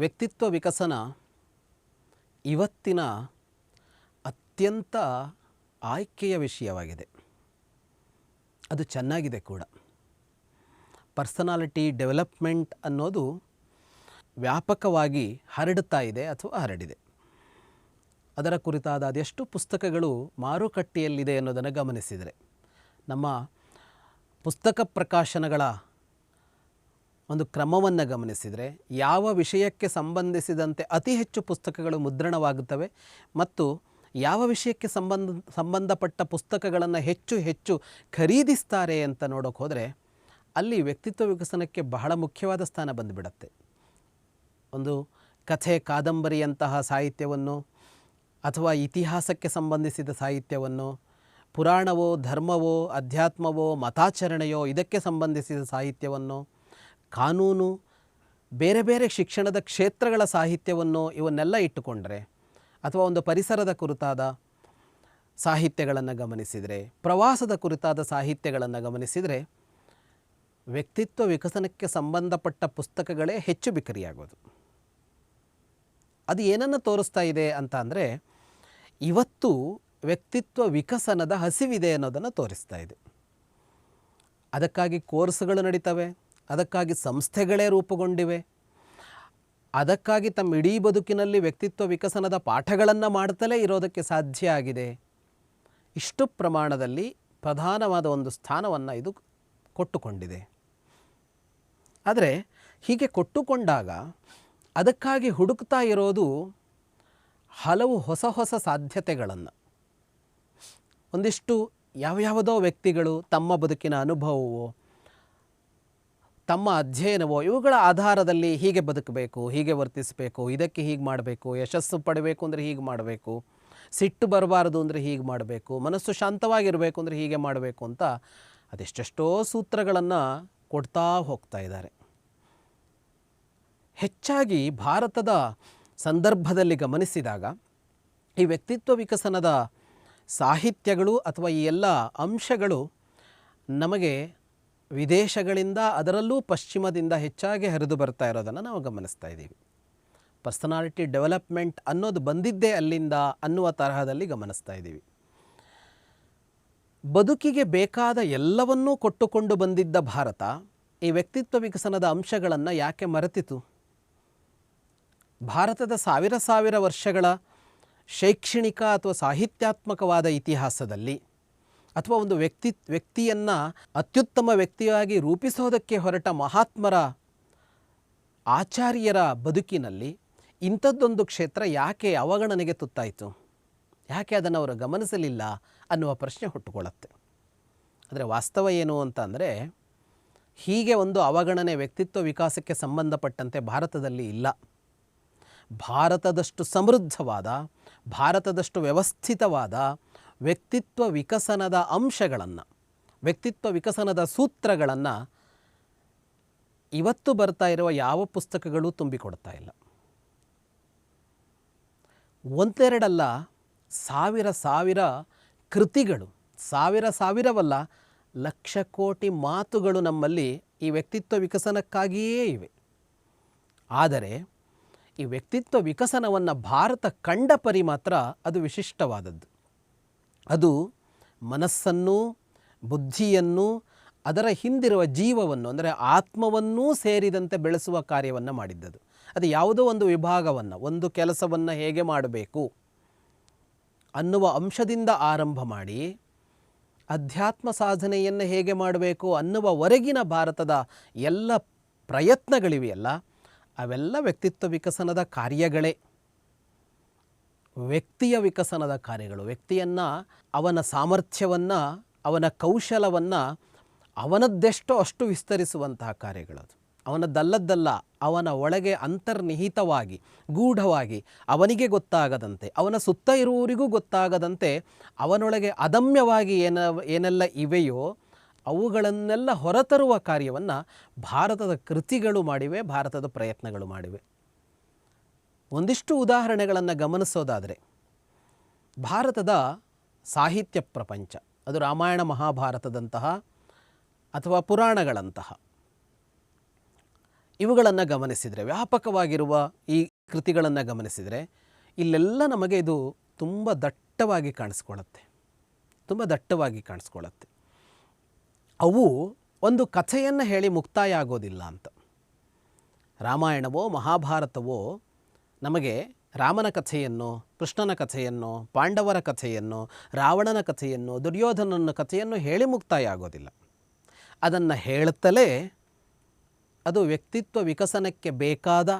ವ್ಯಕ್ತಿತ್ವ ವಿಕಸನ ಇವತ್ತಿನ ಅತ್ಯಂತ ಆಯ್ಕೆಯ ವಿಷಯವಾಗಿದೆ. ಅದು ಚೆನ್ನಾಗಿದೆ ಕೂಡ. ಪರ್ಸನಾಲಿಟಿ ಡೆವಲಪ್ಮೆಂಟ್ ಅನ್ನೋದು ವ್ಯಾಪಕವಾಗಿ ಹರಡುತ್ತಾ ಇದೆ ಅಥವಾ ಹರಡಿದೆ. ಅದರ ಕುರಿತಾದ ಅದೆಷ್ಟು ಪುಸ್ತಕಗಳು ಮಾರುಕಟ್ಟೆಯಲ್ಲಿದೆ ಅನ್ನೋದನ್ನು ಗಮನಿಸಿದರೆ, ನಮ್ಮ ಪುಸ್ತಕ ಪ್ರಕಾಶನಗಳ ಒಂದು ಕ್ರಮವನ್ನು ಗಮನಿಸಿದರೆ ಯಾವ ವಿಷಯಕ್ಕೆ ಸಂಬಂಧಿಸಿದಂತೆ ಅತಿ ಹೆಚ್ಚು ಪುಸ್ತಕಗಳು ಮುದ್ರಣವಾಗುತ್ತವೆ ಮತ್ತು ಯಾವ ವಿಷಯಕ್ಕೆ ಸಂಬಂಧಪಟ್ಟ ಪುಸ್ತಕಗಳನ್ನು ಹೆಚ್ಚು ಹೆಚ್ಚು ಖರೀದಿಸ್ತಾರೆ ಅಂತ ನೋಡೋಕೆ ಹೋದರೆ ಅಲ್ಲಿ ವ್ಯಕ್ತಿತ್ವ ವಿಕಸನಕ್ಕೆ ಬಹಳ ಮುಖ್ಯವಾದ ಸ್ಥಾನ ಬಂದುಬಿಡತ್ತೆ. ಒಂದು ಕಥೆ ಕಾದಂಬರಿಯಂತಹ ಸಾಹಿತ್ಯವನ್ನು ಅಥವಾ ಇತಿಹಾಸಕ್ಕೆ ಸಂಬಂಧಿಸಿದ ಸಾಹಿತ್ಯವನ್ನು, ಪುರಾಣವೋ ಧರ್ಮವೋ ಅಧ್ಯಾತ್ಮವೋ ಮತಾಚರಣೆಯೋ ಇದಕ್ಕೆ ಸಂಬಂಧಿಸಿದ ಸಾಹಿತ್ಯವನ್ನು, ಕಾನೂನು, ಬೇರೆ ಬೇರೆ ಶಿಕ್ಷಣದ ಕ್ಷೇತ್ರಗಳ ಸಾಹಿತ್ಯವನ್ನು ಇವನ್ನೆಲ್ಲ ಇಟ್ಟುಕೊಂಡರೆ, ಅಥವಾ ಒಂದು ಪರಿಸರದ ಕುರಿತಾದ ಸಾಹಿತ್ಯಗಳನ್ನು ಗಮನಿಸಿದರೆ, ಪ್ರವಾಸದ ಕುರಿತಾದ ಸಾಹಿತ್ಯಗಳನ್ನು ಗಮನಿಸಿದರೆ ವ್ಯಕ್ತಿತ್ವ ವಿಕಸನಕ್ಕೆ ಸಂಬಂಧಪಟ್ಟ ಪುಸ್ತಕಗಳೇ ಹೆಚ್ಚು ಬಿಕರಿಯಾಗೋದು. ಅದು ಏನನ್ನು ತೋರಿಸ್ತಾ ಇದೆ ಅಂತ ಅಂದರೆ, ಇವತ್ತು ವ್ಯಕ್ತಿತ್ವ ವಿಕಸನದ ಹಸಿವಿದೆ ಅನ್ನೋದನ್ನು ತೋರಿಸ್ತಾ ಇದೆ. ಅದಕ್ಕಾಗಿ ಕೋರ್ಸ್ಗಳು ನಡೀತವೆ, ಅದಕ್ಕಾಗಿ ಸಂಸ್ಥೆಗಳೇ ರೂಪುಗೊಂಡಿವೆ, ಅದಕ್ಕಾಗಿ ತಮ್ಮ ಇಡೀ ಬದುಕಿನಲ್ಲಿ ವ್ಯಕ್ತಿತ್ವ ವಿಕಸನದ ಪಾಠಗಳನ್ನು ಮಾಡ್ತಲೇ ಇರೋದಕ್ಕೆ ಸಾಧ್ಯ ಆಗಿದೆ. ಇಷ್ಟು ಪ್ರಮಾಣದಲ್ಲಿ ಪ್ರಧಾನವಾದ ಒಂದು ಸ್ಥಾನವನ್ನು ಇದು ಕೊಟ್ಟುಕೊಂಡಿದೆ. ಆದರೆ ಹೀಗೆ ಕೊಟ್ಟುಕೊಂಡಾಗ ಅದಕ್ಕಾಗಿ ಹುಡುಕ್ತಾ ಇರೋದು ಹಲವು ಹೊಸ ಹೊಸ ಸಾಧ್ಯತೆಗಳನ್ನು. ಒಂದಿಷ್ಟು ಯಾವ್ಯಾವುದೋ ವ್ಯಕ್ತಿಗಳು ತಮ್ಮ ಬದುಕಿನ ಅನುಭವವೋ ತಮ್ಮ ಅಧ್ಯಯನವೋ ಇವುಗಳ ಆಧಾರದಲ್ಲಿ ಹೀಗೆ ಬದುಕಬೇಕು, ಹೀಗೆ ವರ್ತಿಸಬೇಕು, ಇದಕ್ಕೆ ಹೀಗೆ ಮಾಡಬೇಕು, ಯಶಸ್ಸು ಪಡಬೇಕು ಅಂದರೆ ಹೀಗೆ ಮಾಡಬೇಕು, ಸಿಟ್ಟು ಬರಬಾರದು ಅಂದರೆ ಹೀಗೆ ಮಾಡಬೇಕು, ಮನಸ್ಸು ಶಾಂತವಾಗಿರಬೇಕು ಅಂದರೆ ಹೀಗೆ ಮಾಡಬೇಕು ಅಂತ ಅದೆಷ್ಟೆಷ್ಟೋ ಸೂತ್ರಗಳನ್ನು ಕೊಡ್ತಾ ಹೋಗ್ತಾ ಇದ್ದಾರೆ. ಹೆಚ್ಚಾಗಿ ಭಾರತದ ಸಂದರ್ಭದಲ್ಲಿ ಗಮನಿಸಿದಾಗ ಈ ವ್ಯಕ್ತಿತ್ವ ವಿಕಸನದ ಸಾಹಿತ್ಯಗಳು ಅಥವಾ ಈ ಎಲ್ಲ ಅಂಶಗಳು ನಮಗೆ ವಿದೇಶಗಳಿಂದ, ಅದರಲ್ಲೂ ಪಶ್ಚಿಮದಿಂದ ಹೆಚ್ಚಾಗಿ ಹರಿದು ಬರ್ತಾ ಇರೋದನ್ನು ನಾವು ಗಮನಿಸ್ತಾ ಇದ್ದೀವಿ. ಪರ್ಸನಾಲಿಟಿ ಡೆವಲಪ್ಮೆಂಟ್ ಅನ್ನೋದು ಬಂದಿದ್ದೇ ಅಲ್ಲಿಂದ ಅನ್ನುವ ತರಹದಲ್ಲಿ ಗಮನಿಸ್ತಾ ಇದ್ದೀವಿ. ಬದುಕಿಗೆ ಬೇಕಾದ ಎಲ್ಲವನ್ನೂ ಕೊಟ್ಟುಕೊಂಡು ಬಂದಿದ್ದ ಭಾರತ ಈ ವ್ಯಕ್ತಿತ್ವ ವಿಕಸನದ ಅಂಶಗಳನ್ನು ಯಾಕೆ ಮರೆತಿತು? ಭಾರತದ ಸಾವಿರ ವರ್ಷಗಳ ಶೈಕ್ಷಣಿಕ ಅಥವಾ ಸಾಹಿತ್ಯಾತ್ಮಕವಾದ ಇತಿಹಾಸದಲ್ಲಿ, ಅಥವಾ ಒಂದು ವ್ಯಕ್ತಿಯನ್ನು ಅತ್ಯುತ್ತಮ ವ್ಯಕ್ತಿಯಾಗಿ ರೂಪಿಸೋದಕ್ಕೆ ಹೊರಟ ಮಹಾತ್ಮರ ಆಚಾರ್ಯರ ಬದುಕಿನಲ್ಲಿ ಇಂಥದ್ದೊಂದು ಕ್ಷೇತ್ರ ಯಾಕೆ ಅವಗಣನೆಗೆ ತುತ್ತಾಯಿತು? ಯಾಕೆ ಅದನ್ನು ಅವರು ಗಮನಿಸಲಿಲ್ಲ ಅನ್ನುವ ಪ್ರಶ್ನೆ ಹುಟ್ಟುಕೊಳ್ಳುತ್ತೆ. ಆದರೆ ವಾಸ್ತವ ಏನು ಅಂತ ಅಂದರೆ, ಹೀಗೆ ಒಂದು ಅವಗಣನೆ ವ್ಯಕ್ತಿತ್ವ ವಿಕಾಸಕ್ಕೆ ಸಂಬಂಧಪಟ್ಟಂತೆ ಭಾರತದಲ್ಲಿ ಇಲ್ಲ. ಭಾರತದಷ್ಟು ಸಮೃದ್ಧವಾದ, ಭಾರತದಷ್ಟು ವ್ಯವಸ್ಥಿತವಾದ ವ್ಯಕ್ತಿತ್ವ ವಿಕಸನದ ಅಂಶಗಳನ್ನು, ವ್ಯಕ್ತಿತ್ವ ವಿಕಸನದ ಸೂತ್ರಗಳನ್ನು ಇವತ್ತು ಬರ್ತಾ ಇರುವ ಯಾವ ಪುಸ್ತಕಗಳು ತುಂಬಿಕೊಡ್ತಾ ಇಲ್ಲ. ಒಂದೆರಡಲ್ಲ, ಸಾವಿರ ಕೃತಿಗಳು, ಸಾವಿರವಲ್ಲ, ಲಕ್ಷ ಕೋಟಿ ಮಾತುಗಳು ನಮ್ಮಲ್ಲಿ ಈ ವ್ಯಕ್ತಿತ್ವ ವಿಕಸನಕ್ಕಾಗಿಯೇ ಇವೆ. ಆದರೆ ಈ ವ್ಯಕ್ತಿತ್ವ ವಿಕಸನವನ್ನು ಭಾರತ ಕಂಡ ಪರಿ ಮಾತ್ರ ಅದು ವಿಶಿಷ್ಟವಾದದ್ದು. ಅದು ಮನಸ್ಸನ್ನು, ಬುದ್ಧಿಯನ್ನು, ಅದರ ಹಿಂದಿರುವ ಜೀವವನ್ನು ಅಂದರೆ ಆತ್ಮವನ್ನೂ ಸೇರಿದಂತೆ ಬೆಳೆಸುವ ಕಾರ್ಯವನ್ನು ಮಾಡಿದ್ದದು. ಅದು ಯಾವುದೋ ಒಂದು ವಿಭಾಗವನ್ನು, ಒಂದು ಕೆಲಸವನ್ನು ಹೇಗೆ ಮಾಡಬೇಕು ಅನ್ನುವ ಅಂಶದಿಂದ ಆರಂಭ ಮಾಡಿ ಅಧ್ಯಾತ್ಮ ಸಾಧನೆಯನ್ನು ಹೇಗೆ ಮಾಡಬೇಕು ಅನ್ನುವವರೆಗಿನ ಭಾರತದ ಎಲ್ಲ ಪ್ರಯತ್ನಗಳಿವೆಯಲ್ಲ, ಅವೆಲ್ಲ ವ್ಯಕ್ತಿತ್ವ ವಿಕಸನದ ಕಾರ್ಯಗಳೇ. ವ್ಯಕ್ತಿಯ ವಿಕಸನದ ಕಾರ್ಯಗಳು. ವ್ಯಕ್ತಿಯನ್ನು, ಅವನ ಸಾಮರ್ಥ್ಯವನ್ನು, ಅವನ ಕೌಶಲವನ್ನು ಅವನದ್ದೆಷ್ಟೋ ಅಷ್ಟು ವಿಸ್ತರಿಸುವಂತಹ ಕಾರ್ಯಗಳದು. ಅವನದ್ದಲ್ಲದ್ದಲ್ಲ, ಅವನ ಒಳಗೆ ಅಂತರ್ನಿಹಿತವಾಗಿ, ಗೂಢವಾಗಿ, ಅವನಿಗೆ ಗೊತ್ತಾಗದಂತೆ, ಅವನ ಸುತ್ತ ಇರುವವರಿಗೂ ಗೊತ್ತಾಗದಂತೆ ಅವನೊಳಗೆ ಅದಮ್ಯವಾಗಿ ಏನೆಲ್ಲ ಇವೆಯೋ ಅವುಗಳನ್ನೆಲ್ಲ ಹೊರತರುವ ಕಾರ್ಯವನ್ನು ಭಾರತದ ಕೃತಿಗಳು ಮಾಡಿವೆ, ಭಾರತದ ಪ್ರಯತ್ನಗಳು ಮಾಡಿವೆ. ಒಂದಿಷ್ಟು ಉದಾಹರಣೆಗಳನ್ನು ಗಮನಿಸೋದಾದರೆ, ಭಾರತದ ಸಾಹಿತ್ಯ ಪ್ರಪಂಚ, ಅದು ರಾಮಾಯಣ ಮಹಾಭಾರತದಂತಹ ಅಥವಾ ಪುರಾಣಗಳಂತಹ ಇವುಗಳನ್ನು ಗಮನಿಸಿದರೆ, ವ್ಯಾಪಕವಾಗಿರುವ ಈ ಕೃತಿಗಳನ್ನು ಗಮನಿಸಿದರೆ ಇಲ್ಲೆಲ್ಲ ನಮಗೆ ಇದು ತುಂಬ ದಟ್ಟವಾಗಿ ಕಾಣಿಸ್ಕೊಳ್ಳುತ್ತೆ, ತುಂಬ ದಟ್ಟವಾಗಿ ಕಾಣಿಸ್ಕೊಳ್ಳುತ್ತೆ. ಅವು ಒಂದು ಕಥೆಯನ್ನು ಹೇಳಿ ಮುಕ್ತಾಯ ಆಗೋದಿಲ್ಲ ಅಂತ. ರಾಮಾಯಣವೋ ಮಹಾಭಾರತವೋ ನಮಗೆ ರಾಮನ ಕಥೆಯನ್ನು, ಕೃಷ್ಣನ ಕಥೆಯನ್ನು, ಪಾಂಡವರ ಕಥೆಯನ್ನು, ರಾವಣನ ಕಥೆಯನ್ನು, ದುರ್ಯೋಧನನ ಕಥೆಯನ್ನು ಹೇಳಿ ಮುಕ್ತಾಯ ಆಗೋದಿಲ್ಲ. ಅದನ್ನು ಹೇಳುತ್ತಲೇ ಅದು ವ್ಯಕ್ತಿತ್ವ ವಿಕಸನಕ್ಕೆ ಬೇಕಾದ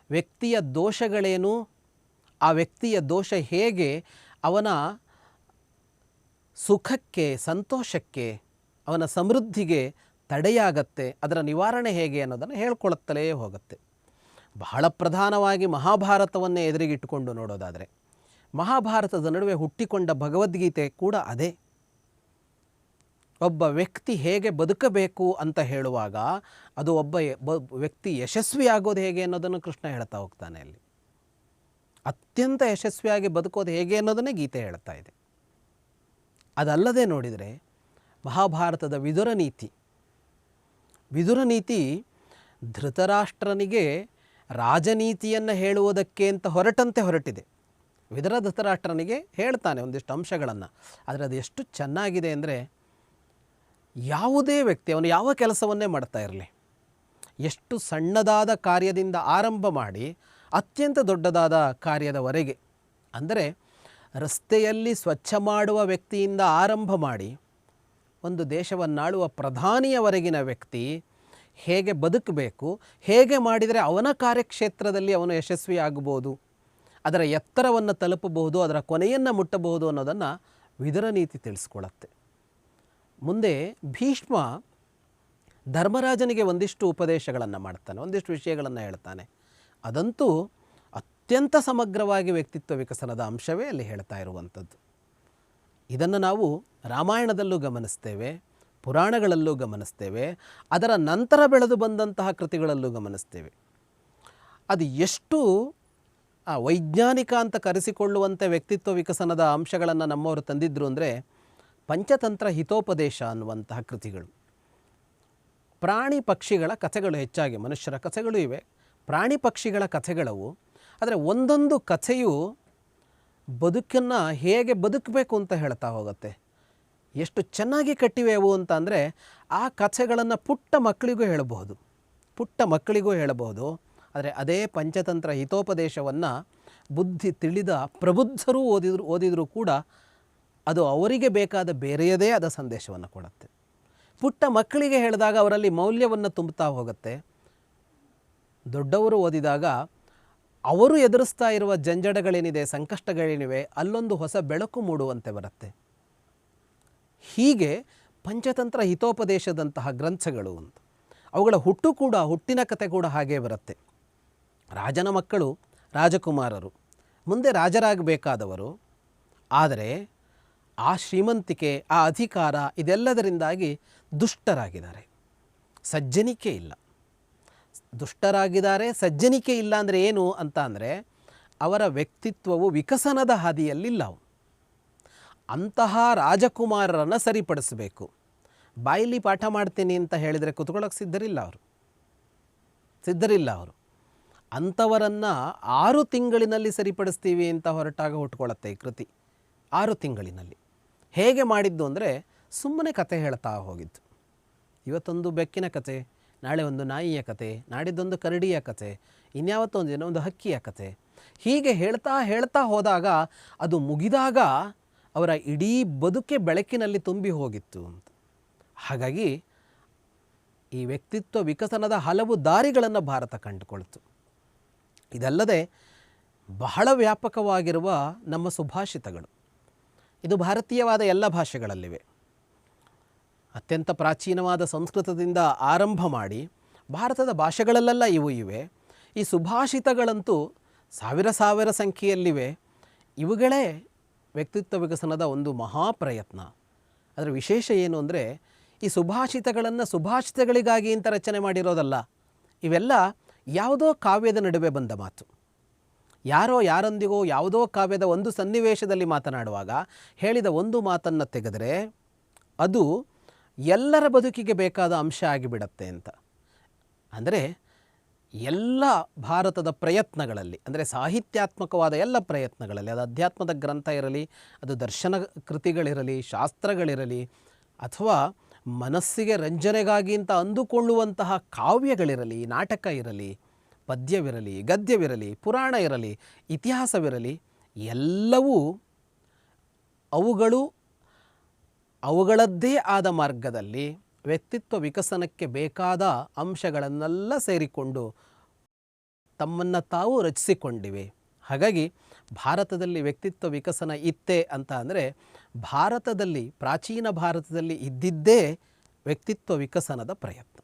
ವ್ಯಕ್ತಿಯ ದೋಷಗಳೇನು, ಆ ವ್ಯಕ್ತಿಯ ದೋಷ ಹೇಗೆ ಅವನ ಸುಖಕ್ಕೆ, ಸಂತೋಷಕ್ಕೆ, ಅವನ ಸಮೃದ್ಧಿಗೆ ತಡೆಯಾಗತ್ತೆ, ಅದರ ನಿವಾರಣೆ ಹೇಗೆ ಅನ್ನೋದನ್ನು ಹೇಳ್ಕೊಳ್ಳುತ್ತಲೇ ಹೋಗುತ್ತೆ. ಬಹಳ ಪ್ರಧಾನವಾಗಿ ಮಹಾಭಾರತವನ್ನೇ ಎದುರಿಗಿಟ್ಟುಕೊಂಡು ನೋಡೋದಾದರೆ, ಮಹಾಭಾರತದ ನಡುವೆ ಹುಟ್ಟಿಕೊಂಡ ಭಗವದ್ಗೀತೆ ಕೂಡ ಅದೇ. ಒಬ್ಬ ವ್ಯಕ್ತಿ ಹೇಗೆ ಬದುಕಬೇಕು ಅಂತ ಹೇಳುವಾಗ ಅದು ಒಬ್ಬ ವ್ಯಕ್ತಿ ಯಶಸ್ವಿಯಾಗೋದು ಹೇಗೆ ಅನ್ನೋದನ್ನು ಕೃಷ್ಣ ಹೇಳ್ತಾ ಹೋಗ್ತಾನೆ. ಅಲ್ಲಿ ಅತ್ಯಂತ ಯಶಸ್ವಿಯಾಗಿ ಬದುಕೋದು ಹೇಗೆ ಅನ್ನೋದನ್ನೇ ಗೀತೆ ಹೇಳ್ತಾ ಇದೆ. ಅದಲ್ಲದೆ ನೋಡಿದರೆ ಮಹಾಭಾರತದ ವಿದುರ ನೀತಿ ಧೃತರಾಷ್ಟ್ರನಿಗೆ ರಾಜನೀತಿಯನ್ನು ಹೇಳುವುದಕ್ಕೆ ಅಂತ ಹೊರಟಿದೆ. ಧೃತರಾಷ್ಟ್ರನಿಗೆ ಹೇಳ್ತಾನೆ ಒಂದಿಷ್ಟು ಅಂಶಗಳನ್ನು. ಆದರೆ ಅದು ಎಷ್ಟು ಚೆನ್ನಾಗಿದೆ ಅಂದರೆ, ಯಾವುದೇ ವ್ಯಕ್ತಿ ಅವನು ಯಾವ ಕೆಲಸವನ್ನೇ ಮಾಡ್ತಾ ಇರಲಿ, ಎಷ್ಟು ಸಣ್ಣದಾದ ಕಾರ್ಯದಿಂದ ಆರಂಭ ಮಾಡಿ ಅತ್ಯಂತ ದೊಡ್ಡದಾದ ಕಾರ್ಯದವರೆಗೆ, ಅಂದರೆ ರಸ್ತೆಯಲ್ಲಿ ಸ್ವಚ್ಛ ಮಾಡುವ ವ್ಯಕ್ತಿಯಿಂದ ಆರಂಭ ಮಾಡಿ ಒಂದು ದೇಶವನ್ನಾಳುವ ಪ್ರಧಾನಿಯವರೆಗಿನ ವ್ಯಕ್ತಿ ಹೇಗೆ ಬದುಕಬೇಕು, ಹೇಗೆ ಮಾಡಿದರೆ ಅವನ ಕಾರ್ಯಕ್ಷೇತ್ರದಲ್ಲಿ ಅವನು ಯಶಸ್ವಿಯಾಗಬಹುದು, ಅದರ ಎತ್ತರವನ್ನು ತಲುಪಬಹುದು, ಅದರ ಕೊನೆಯನ್ನು ಮುಟ್ಟಬಹುದು ಅನ್ನೋದನ್ನು ವಿದುರ ನೀತಿ ತಿಳಿಸ್ಕೊಳ್ಳುತ್ತೆ. ಮುಂದೆ ಭೀಷ್ಮ ಧರ್ಮರಾಜನಿಗೆ ಒಂದಿಷ್ಟು ಉಪದೇಶಗಳನ್ನು ಮಾಡ್ತಾನೆ, ಒಂದಿಷ್ಟು ವಿಷಯಗಳನ್ನು ಹೇಳ್ತಾನೆ. ಅದಂತೂ ಅತ್ಯಂತ ಸಮಗ್ರವಾಗಿ ವ್ಯಕ್ತಿತ್ವ ವಿಕಸನದ ಅಂಶವೇ ಅಲ್ಲಿ ಹೇಳ್ತಾ ಇರುವಂಥದ್ದು. ಇದನ್ನು ನಾವು ರಾಮಾಯಣದಲ್ಲೂ ಗಮನಿಸ್ತೇವೆ, ಪುರಾಣಗಳಲ್ಲೂ ಗಮನಿಸ್ತೇವೆ, ಅದರ ನಂತರ ಬೆಳೆದು ಬಂದಂತಹ ಕೃತಿಗಳಲ್ಲೂ ಗಮನಿಸ್ತೇವೆ. ಅದು ಎಷ್ಟು ವೈಜ್ಞಾನಿಕ ಅಂತ ಕರೆಸಿಕೊಳ್ಳುವಂತೆ ವ್ಯಕ್ತಿತ್ವ ವಿಕಸನದ ಅಂಶಗಳನ್ನು ನಮ್ಮವರು ತಂದಿದ್ದರು ಅಂದರೆ, ಪಂಚತಂತ್ರ ಹಿತೋಪದೇಶ ಅನ್ನುವಂತಹ ಕೃತಿಗಳು. ಪ್ರಾಣಿ ಪಕ್ಷಿಗಳ ಕಥೆಗಳು ಹೆಚ್ಚಾಗಿ, ಮನುಷ್ಯರ ಕಥೆಗಳು ಇವೆ, ಪ್ರಾಣಿ ಪಕ್ಷಿಗಳ ಕಥೆಗಳವು. ಆದರೆ ಒಂದೊಂದು ಕಥೆಯು ಬದುಕನ್ನು ಹೇಗೆ ಬದುಕಬೇಕು ಅಂತ ಹೇಳ್ತಾ ಹೋಗುತ್ತೆ. ಎಷ್ಟು ಚೆನ್ನಾಗಿ ಕಟ್ಟಿವೆ ಅವು ಅಂತ ಅಂದರೆ, ಆ ಕಥೆಗಳನ್ನು ಪುಟ್ಟ ಮಕ್ಕಳಿಗೂ ಹೇಳಬಹುದು. ಆದರೆ ಅದೇ ಪಂಚತಂತ್ರ ಹಿತೋಪದೇಶವನ್ನು ಬುದ್ಧಿ ತಿಳಿದ ಪ್ರಬುದ್ಧರೂ ಓದಿದರೂ ಕೂಡ ಅದು ಅವರಿಗೆ ಬೇಕಾದ ಬೇರೆಯದೇ ಆದ ಸಂದೇಶವನ್ನು ಕೊಡುತ್ತೆ. ಪುಟ್ಟ ಮಕ್ಕಳಿಗೆ ಹೇಳಿದಾಗ ಅವರಲ್ಲಿ ಮೌಲ್ಯವನ್ನು ತುಂಬುತ್ತಾ ಹೋಗುತ್ತೆ. ದೊಡ್ಡವರು ಓದಿದಾಗ ಅವರು ಎದುರಿಸ್ತಾ ಇರುವ ಜಂಜಡಗಳೇನಿದೆ, ಸಂಕಷ್ಟಗಳೇನಿವೆ, ಅಲ್ಲೊಂದು ಹೊಸ ಬೆಳಕು ಮೂಡುವಂತೆ ಬರುತ್ತೆ. ಹೀಗೆ ಪಂಚತಂತ್ರ ಹಿತೋಪದೇಶದಂತಹ ಗ್ರಂಥಗಳು ಅಂತ, ಅವುಗಳ ಹುಟ್ಟಿನ ಕತೆ ಕೂಡ ಹಾಗೇ ಬರುತ್ತೆ. ರಾಜನ ಮಕ್ಕಳು ರಾಜಕುಮಾರರು, ಮುಂದೆ ರಾಜರಾಗಬೇಕಾದವರು, ಆದರೆ ಆ ಶ್ರೀಮಂತಿಕೆ, ಆ ಅಧಿಕಾರ, ಇದೆಲ್ಲದರಿಂದಾಗಿ ದುಷ್ಟರಾಗಿದ್ದಾರೆ, ಸಜ್ಜನಿಕೆ ಇಲ್ಲ. ದುಷ್ಟರಾಗಿದ್ದಾರೆ, ಸಜ್ಜನಿಕೆ ಇಲ್ಲ ಅಂದರೆ ಏನು ಅಂತ ಅಂದರೆ, ಅವರ ವ್ಯಕ್ತಿತ್ವವು ವಿಕಸನದ ಹಾದಿಯಲ್ಲಿಲ್ಲ. ಅಂತಹ ರಾಜಕುಮಾರರನ್ನು ಸರಿಪಡಿಸಬೇಕು. ಬಾಯಲ್ಲಿ ಪಾಠ ಮಾಡ್ತೀನಿ ಅಂತ ಹೇಳಿದರೆ ಕೂತ್ಕೊಳ್ಳೋಕೆ ಸಿದ್ಧರಿಲ್ಲ ಅವರು. ಅಂಥವರನ್ನು 6 ತಿಂಗಳಿನಲ್ಲಿ ಸರಿಪಡಿಸ್ತೀವಿ ಅಂತ ಹೊರಟಾಗ ಹುಟ್ಕೊಳ್ಳುತ್ತೆ ಈ ಕೃತಿ. 6 ತಿಂಗಳಿನಲ್ಲಿ ಹೇಗೆ ಮಾಡಿದ್ದು ಅಂದರೆ, ಸುಮ್ಮನೆ ಕತೆ ಹೇಳ್ತಾ ಹೋಗಿದ್ದು. ಇವತ್ತೊಂದು ಬೆಕ್ಕಿನ ಕತೆ, ನಾಳೆ ಒಂದು ನಾಯಿಯ ಕತೆ, ನಾಡಿದ್ದೊಂದು ಕರಡಿಯ ಕತೆ, ಇನ್ಯಾವತ್ತೊಂದು ದಿನ ಒಂದು ಹಕ್ಕಿಯ ಕತೆ. ಹೀಗೆ ಹೇಳ್ತಾ ಹೋದಾಗ ಅದು ಮುಗಿದಾಗ ಅವರ ಇಡೀ ಬದುಕೆ ಬೆಳಕಿನಲ್ಲಿ ತುಂಬಿ ಹೋಗಿತ್ತು ಅಂತ. ಹಾಗಾಗಿ ಈ ವ್ಯಕ್ತಿತ್ವ ವಿಕಸನದ ಹಲವು ದಾರಿಗಳನ್ನು ಭಾರತ ಕಂಡುಕೊಳ್ತು. ಇದಲ್ಲದೆ ಬಹಳ ವ್ಯಾಪಕವಾಗಿರುವ ನಮ್ಮ ಸುಭಾಷಿತಗಳು, ಇದು ಭಾರತೀಯವಾದ ಎಲ್ಲ ಭಾಷೆಗಳಲ್ಲಿವೆ. ಅತ್ಯಂತ ಪ್ರಾಚೀನವಾದ ಸಂಸ್ಕೃತದಿಂದ ಆರಂಭ ಮಾಡಿ ಭಾರತದ ಭಾಷೆಗಳಲ್ಲೆಲ್ಲ ಇವೆ. ಈ ಸುಭಾಷಿತಗಳಂತೂ ಸಾವಿರ ಸಂಖ್ಯೆಯಲ್ಲಿವೆ. ಇವುಗಳೇ ವ್ಯಕ್ತಿತ್ವ ವಿಕಸನದ ಒಂದು ಮಹಾಪ್ರಯತ್ನ. ಅದರ ವಿಶೇಷ ಏನು ಅಂದರೆ, ಈ ಸುಭಾಷಿತಗಳನ್ನು ಸುಭಾಷಿತಗಳಿಗಾಗಿ ಅಂತ ರಚನೆ ಮಾಡಿರೋದಲ್ಲ. ಇವೆಲ್ಲ ಯಾವುದೋ ಕಾವ್ಯದ ನಡುವೆ ಬಂದ ಮಾತು. ಯಾರೋ ಯಾರೊಂದಿಗೋ ಯಾವುದೋ ಕಾವ್ಯದ ಒಂದು ಸನ್ನಿವೇಶದಲ್ಲಿ ಮಾತನಾಡುವಾಗ ಹೇಳಿದ ಒಂದು ಮಾತನ್ನು ತೆಗೆದರೆ ಅದು ಎಲ್ಲರ ಬದುಕಿಗೆ ಬೇಕಾದ ಅಂಶ ಆಗಿಬಿಡತ್ತೆ ಅಂತ. ಅಂದರೆ ಎಲ್ಲ ಭಾರತದ ಪ್ರಯತ್ನಗಳಲ್ಲಿ, ಅಂದರೆ ಸಾಹಿತ್ಯಾತ್ಮಕವಾದ ಎಲ್ಲ ಪ್ರಯತ್ನಗಳಲ್ಲಿ, ಅದು ಅಧ್ಯಾತ್ಮದ ಗ್ರಂಥ ಇರಲಿ, ಅದು ದರ್ಶನ ಕೃತಿಗಳಿರಲಿ, ಶಾಸ್ತ್ರಗಳಿರಲಿ, ಅಥವಾ ಮನಸ್ಸಿಗೆ ರಂಜನೆಗಾಗಿ ಅಂತ ಅಂದುಕೊಳ್ಳುವಂತಹ ಕಾವ್ಯಗಳಿರಲಿ, ನಾಟಕ ಇರಲಿ, ಪದ್ಯವಿರಲಿ, ಗದ್ಯವಿರಲಿ, ಪುರಾಣ ಇರಲಿ, ಇತಿಹಾಸವಿರಲಿ, ಎಲ್ಲವೂ ಅವುಗಳದ್ದೇ ಆದ ಮಾರ್ಗದಲ್ಲಿ ವ್ಯಕ್ತಿತ್ವ ವಿಕಸನಕ್ಕೆ ಬೇಕಾದ ಅಂಶಗಳನ್ನೆಲ್ಲ ಸೇರಿಕೊಂಡು ತಮ್ಮನ್ನು ತಾವು ರಚಿಸಿಕೊಂಡಿವೆ. ಹಾಗಾಗಿ ಭಾರತದಲ್ಲಿ ವ್ಯಕ್ತಿತ್ವ ವಿಕಸನ ಇತ್ತೆ ಅಂತ ಅಂದರೆ ಭಾರತದಲ್ಲಿ, ಪ್ರಾಚೀನ ಭಾರತದಲ್ಲಿ ಇದ್ದಿದ್ದೇ ವ್ಯಕ್ತಿತ್ವ ವಿಕಸನದ ಪ್ರಯತ್ನ.